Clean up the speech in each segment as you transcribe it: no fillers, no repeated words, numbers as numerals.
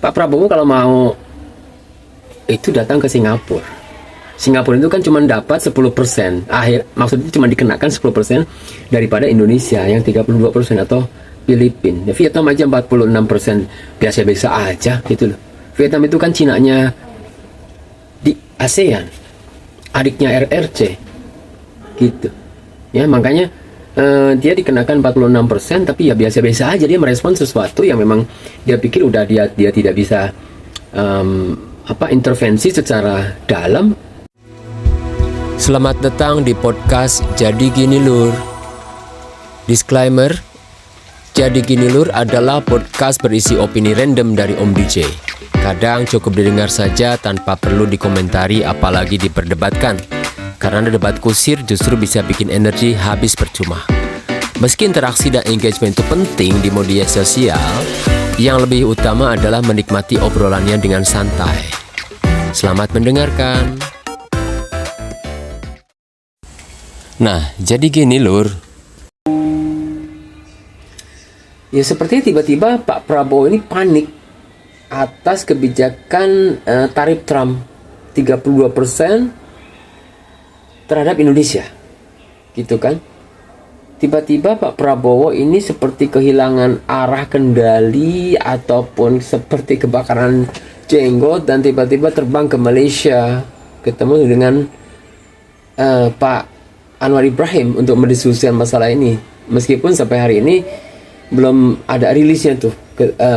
Pak Prabowo kalau mau itu datang ke Singapura. Singapura itu kan cuma dapat 10%. Maksudnya cuma dikenakan 10% daripada Indonesia yang 32% atau Filipina. Ya, Vietnam aja 46%. Biasa-biasa aja gitu loh. Vietnam itu kan Cinanya di ASEAN. Adiknya RRC. Gitu. Ya, makanya dia dikenakan 46%, tapi ya biasa-biasa aja. Dia merespon sesuatu yang memang dia pikir udah dia tidak bisa intervensi secara dalam. Selamat datang di podcast Jadi Gini Lur. Disclaimer, Jadi Gini Lur adalah podcast berisi opini random dari Om DJ. Kadang cukup didengar saja tanpa perlu dikomentari apalagi diperdebatkan. Karena debat kusir justru bisa bikin energi habis percuma. Meski interaksi dan engagement itu penting di media sosial, yang lebih utama adalah menikmati obrolannya dengan santai. Selamat mendengarkan. Nah, jadi gini Lur. Ya sepertinya tiba-tiba Pak Prabowo ini panik atas kebijakan tarif Trump 32% terhadap Indonesia. Gitu kan? Tiba-tiba Pak Prabowo ini seperti kehilangan arah kendali ataupun seperti kebakaran jenggot dan tiba-tiba terbang ke Malaysia ketemu dengan Pak Anwar Ibrahim untuk mendiskusikan masalah ini. Meskipun sampai hari ini belum ada rilisnya tuh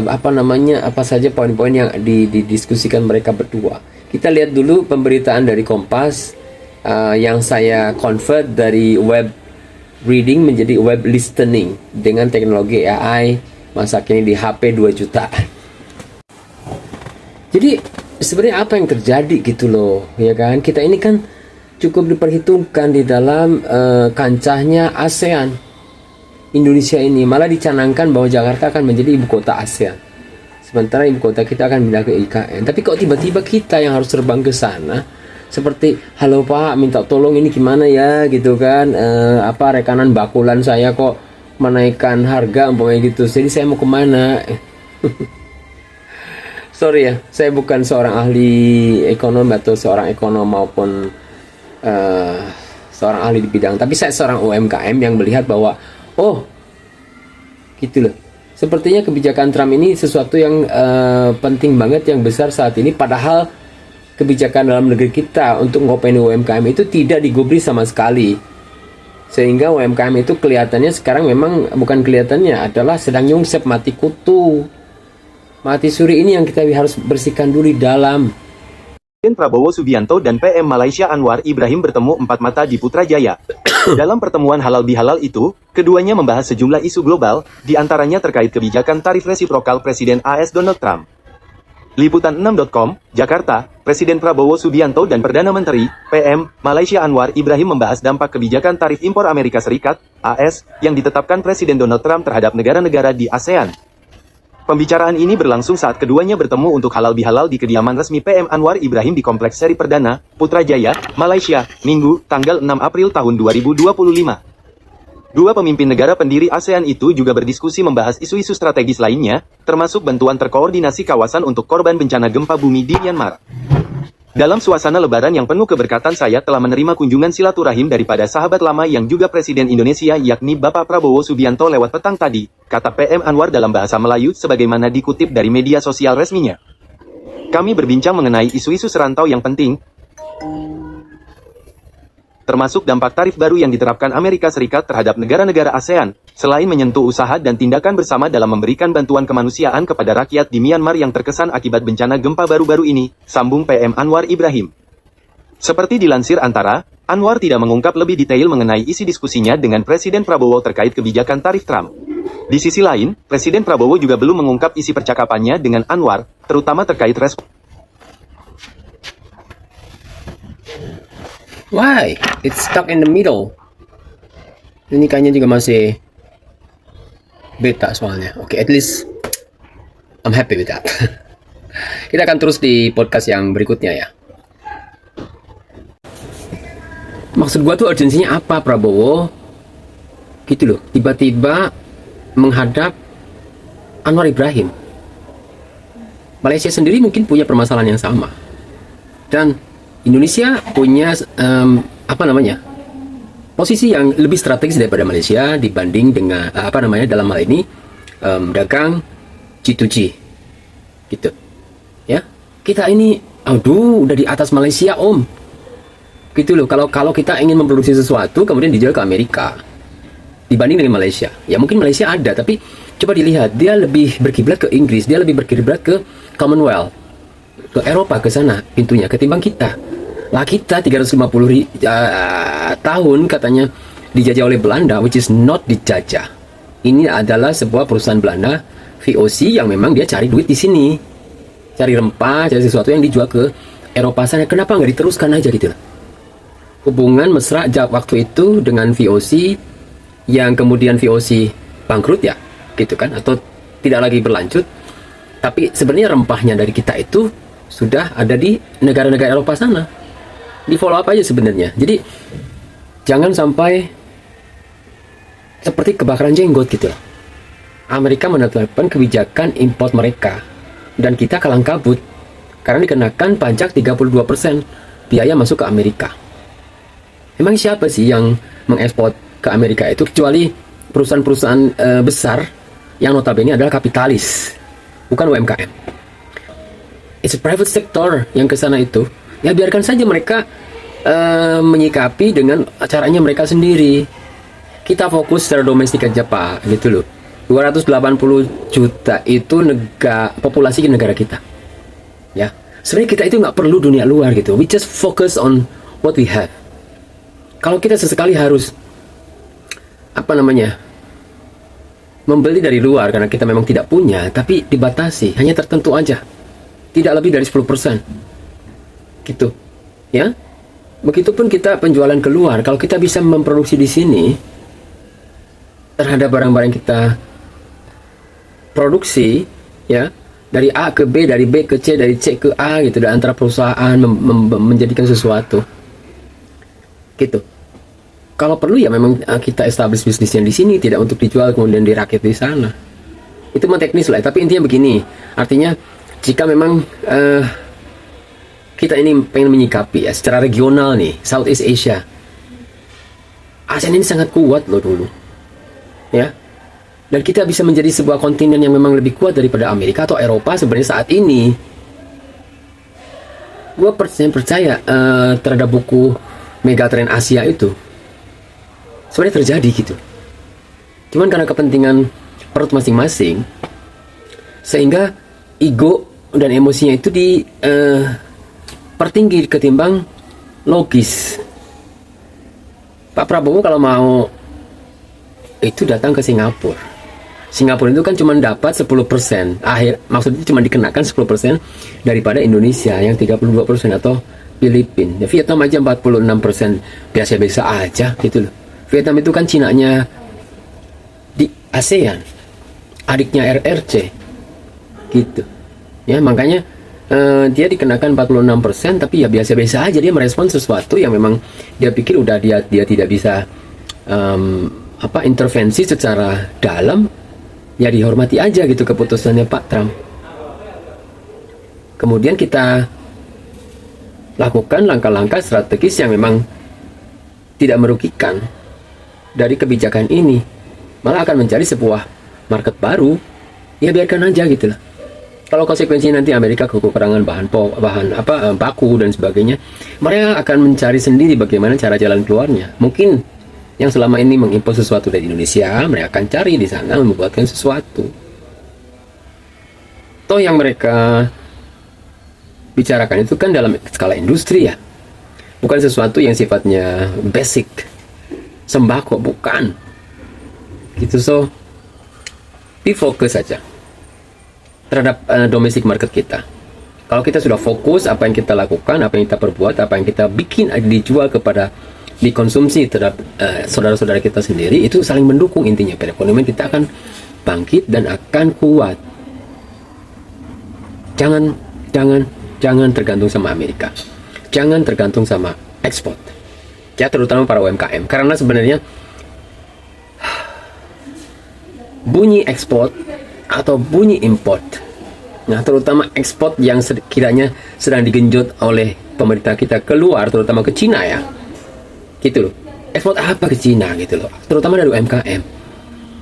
apa saja poin-poin yang didiskusikan mereka berdua. Kita lihat dulu pemberitaan dari Kompas yang saya convert dari web reading menjadi web listening dengan teknologi AI masa kini di HP 2 jutaan. Jadi sebenarnya apa yang terjadi gitu loh, ya kan? Kita ini kan cukup diperhitungkan di dalam kancahnya ASEAN. Indonesia ini malah dicanangkan bahwa Jakarta akan menjadi ibu kota ASEAN. Sementara ibu kota kita akan pindah ke IKN. Tapi kok tiba-tiba kita yang harus terbang ke sana? Seperti, halo Pak, minta tolong ini gimana ya gitu kan? Rekanan bakulan saya kok menaikkan harga umpamanya gitu. Jadi saya mau kemana? Sorry ya, saya bukan seorang ahli ekonomi atau seorang ekonom maupun seorang ahli di bidang, tapi saya seorang UMKM yang melihat bahwa gitu loh, sepertinya kebijakan Trump ini sesuatu yang penting banget, yang besar saat ini, padahal kebijakan dalam negeri kita untuk ngopeni UMKM itu tidak digubris sama sekali, sehingga UMKM itu kelihatannya sekarang memang bukan kelihatannya, adalah sedang nyungsep mati kutu, mati suri. Ini yang kita harus bersihkan dulu di dalam. Presiden Prabowo Subianto dan PM Malaysia Anwar Ibrahim bertemu 4 mata di Putrajaya. Dalam pertemuan halal bihalal itu, keduanya membahas sejumlah isu global, di antaranya terkait kebijakan tarif resiprokal Presiden AS Donald Trump. Liputan6.com, Jakarta, Presiden Prabowo Subianto dan Perdana Menteri, PM, Malaysia Anwar Ibrahim membahas dampak kebijakan tarif impor Amerika Serikat, AS, yang ditetapkan Presiden Donald Trump terhadap negara-negara di ASEAN. Pembicaraan ini berlangsung saat keduanya bertemu untuk halal bihalal di kediaman resmi PM Anwar Ibrahim di Kompleks Seri Perdana, Putrajaya, Malaysia, Minggu, tanggal 6 April tahun 2025. Dua pemimpin negara pendiri ASEAN itu juga berdiskusi membahas isu-isu strategis lainnya, termasuk bantuan terkoordinasi kawasan untuk korban bencana gempa bumi di Myanmar. Dalam suasana lebaran yang penuh keberkatan, saya telah menerima kunjungan silaturahim daripada sahabat lama yang juga Presiden Indonesia, yakni Bapak Prabowo Subianto lewat petang tadi, kata PM Anwar dalam bahasa Melayu sebagaimana dikutip dari media sosial resminya. Kami berbincang mengenai isu-isu serantau yang penting, termasuk dampak tarif baru yang diterapkan Amerika Serikat terhadap negara-negara ASEAN, selain menyentuh usaha dan tindakan bersama dalam memberikan bantuan kemanusiaan kepada rakyat di Myanmar yang terkesan akibat bencana gempa baru-baru ini, sambung PM Anwar Ibrahim. Seperti dilansir Antara, Anwar tidak mengungkap lebih detail mengenai isi diskusinya dengan Presiden Prabowo terkait kebijakan tarif Trump. Di sisi lain, Presiden Prabowo juga belum mengungkap isi percakapannya dengan Anwar, terutama terkait respon. Why? It's stuck in the middle. Ini kayaknya juga masih beta soalnya. Oke, at least I'm happy with that. Kita akan terus di podcast yang berikutnya ya. Maksud gua tuh urgensinya apa Prabowo? Gitu loh, tiba-tiba menghadap Anwar Ibrahim. Malaysia sendiri mungkin punya permasalahan yang sama. Dan Indonesia punya posisi yang lebih strategis daripada Malaysia dibanding dengan dalam hal ini dagang G2G gitu ya. Kita ini udah di atas Malaysia gitu loh. Kalau kita ingin memproduksi sesuatu kemudian dijual ke Amerika dibanding dengan Malaysia, ya mungkin Malaysia ada, tapi coba dilihat, dia lebih berkiblat ke Inggris, dia lebih berkiblat ke Commonwealth, ke Eropa, ke sana pintunya ketimbang kita. Lah kita 350 tahun katanya dijajah oleh Belanda, which is not dijajah. Ini adalah sebuah perusahaan Belanda VOC yang memang dia cari duit di sini, cari rempah, cari sesuatu yang dijual ke Eropa sana. Kenapa nggak diteruskan aja gitu? Hubungan mesra waktu itu dengan VOC, yang kemudian VOC bangkrut ya, gitu kan, atau tidak lagi berlanjut. Tapi sebenarnya rempahnya dari kita itu sudah ada di negara-negara Eropa sana. Di follow up aja sebenarnya. Jadi jangan sampai seperti kebakaran jenggot gitu. Amerika menetapkan kebijakan import mereka dan kita kalang kabut karena dikenakan pajak 32% biaya masuk ke Amerika. Emang siapa sih yang mengekspor ke Amerika itu kecuali perusahaan-perusahaan besar yang notabene adalah kapitalis, bukan UMKM. It's a private sector yang ke sana itu. Ya biarkan saja mereka menyikapi dengan caranya mereka sendiri. Kita fokus secara domestik aja Pak, gitu loh. 280 juta itu populasi negara kita. Ya, sebenarnya kita itu nggak perlu dunia luar gitu. We just focus on what we have. Kalau kita sesekali harus membeli dari luar karena kita memang tidak punya, tapi dibatasi, hanya tertentu aja, tidak lebih dari 10%. Gitu ya. Begitupun kita penjualan keluar, kalau kita bisa memproduksi di sini terhadap barang-barang yang kita produksi ya, dari A ke B, dari B ke C, dari C ke A gitu, dan antara perusahaan menjadikan sesuatu gitu. Kalau perlu ya memang kita establish bisnisnya di sini, tidak untuk dijual kemudian dirakit di sana. Itu mah teknis lah, tapi intinya begini, artinya jika memang kita ini pengen menyikapi ya secara regional nih, Southeast Asia, ASEAN ini sangat kuat loh dulu ya, dan kita bisa menjadi sebuah kontinen yang memang lebih kuat daripada Amerika atau Eropa sebenarnya saat ini. Gue percaya terhadap buku Megatrend Asia itu sebenarnya terjadi gitu, cuman karena kepentingan perut masing-masing sehingga ego dan emosinya itu pertinggi ketimbang logis. Pak Prabowo kalau mau itu datang ke Singapura. Singapura itu kan cuma dapat 10%. Maksudnya cuma dikenakan 10% daripada Indonesia yang 32% atau Filipina. Ya, Vietnam aja 46%. Biasa-biasa aja gitu loh. Vietnam itu kan Cinanya di ASEAN, adiknya RRC gitu. Ya, makanya dia dikenakan 46%, tapi ya biasa-biasa aja, dia merespon sesuatu yang memang dia pikir udah dia tidak bisa intervensi secara dalam, ya dihormati aja gitu keputusannya Pak Trump. Kemudian kita lakukan langkah-langkah strategis yang memang tidak merugikan dari kebijakan ini, malah akan mencari sebuah market baru. Ya biarkan aja gitu lah. Kalau konsekuensinya nanti Amerika kekurangan bahan baku dan sebagainya, mereka akan mencari sendiri bagaimana cara jalan keluarnya. Mungkin yang selama ini mengimpor sesuatu dari Indonesia, mereka akan cari di sana membuatkan sesuatu. Toh yang mereka bicarakan itu kan dalam skala industri ya, bukan sesuatu yang sifatnya basic, sembako, bukan. Gitu. So, difokus saja terhadap domestic market kita. Kalau kita sudah fokus apa yang kita lakukan, apa yang kita perbuat, apa yang kita bikin dijual kepada dikonsumsi terhadap saudara-saudara kita sendiri, itu saling mendukung. Intinya perekonomian kita akan bangkit dan akan kuat. Jangan tergantung sama Amerika. Jangan tergantung sama ekspor. Ya, terutama para UMKM. Karena sebenarnya bunyi ekspor atau bunyi import Nah, terutama ekspor yang kiranya sedang digenjot oleh pemerintah kita keluar, terutama ke Cina ya. Gitu loh. Ekspor apa ke Cina gitu loh. Terutama dari UMKM.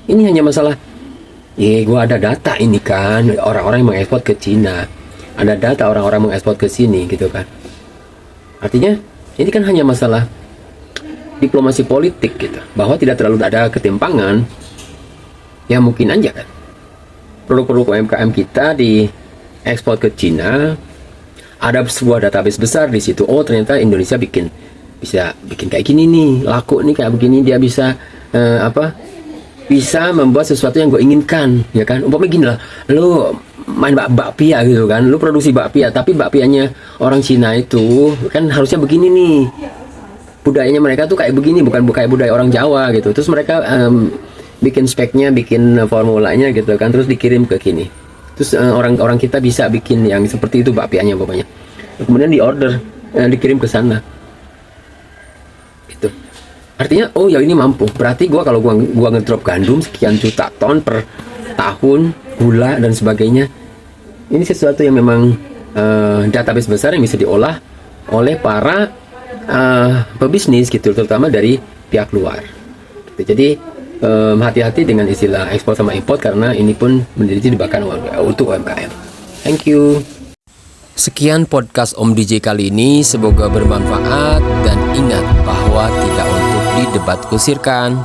Ini hanya masalah, gua ada data ini kan, orang-orang yang mengekspor ke Cina. Ada data orang-orang mengekspor ke sini gitu kan. Artinya, ini kan hanya masalah diplomasi politik gitu. Bahwa tidak terlalu ada ketimpangan. Ya mungkin aja kan. Produk-produk UMKM kita diekspor ke Cina, ada sebuah database besar di situ. Oh, ternyata Indonesia bisa bikin kayak gini nih, laku nih kayak begini, dia bisa bisa membuat sesuatu yang gue inginkan, ya kan? Umpamanya gini lah, lu main bakpia gitu kan, lu produksi bakpia, tapi bakpianya orang Cina itu kan harusnya begini nih, budayanya mereka tuh kayak begini, bukan kayak budaya orang Jawa gitu. Terus mereka bikin speknya, bikin formulanya gitu kan, terus dikirim ke sini. Terus orang kita bisa bikin yang seperti itu bakpianya pokoknya. Kemudian diorder, dikirim ke sana. Itu. Artinya, oh ya ini mampu. Berarti kalau gua ngedrop gandum sekian juta ton per tahun, gula dan sebagainya. Ini sesuatu yang memang database besar yang bisa diolah oleh para pebisnis gitu, terutama dari pihak luar. Gitu. Jadi hati-hati dengan istilah ekspor sama import karena ini pun menjadi jebakan untuk UMKM. Thank you. Sekian podcast Om DJ kali ini, semoga bermanfaat dan ingat bahwa tidak untuk didebat kusirkan.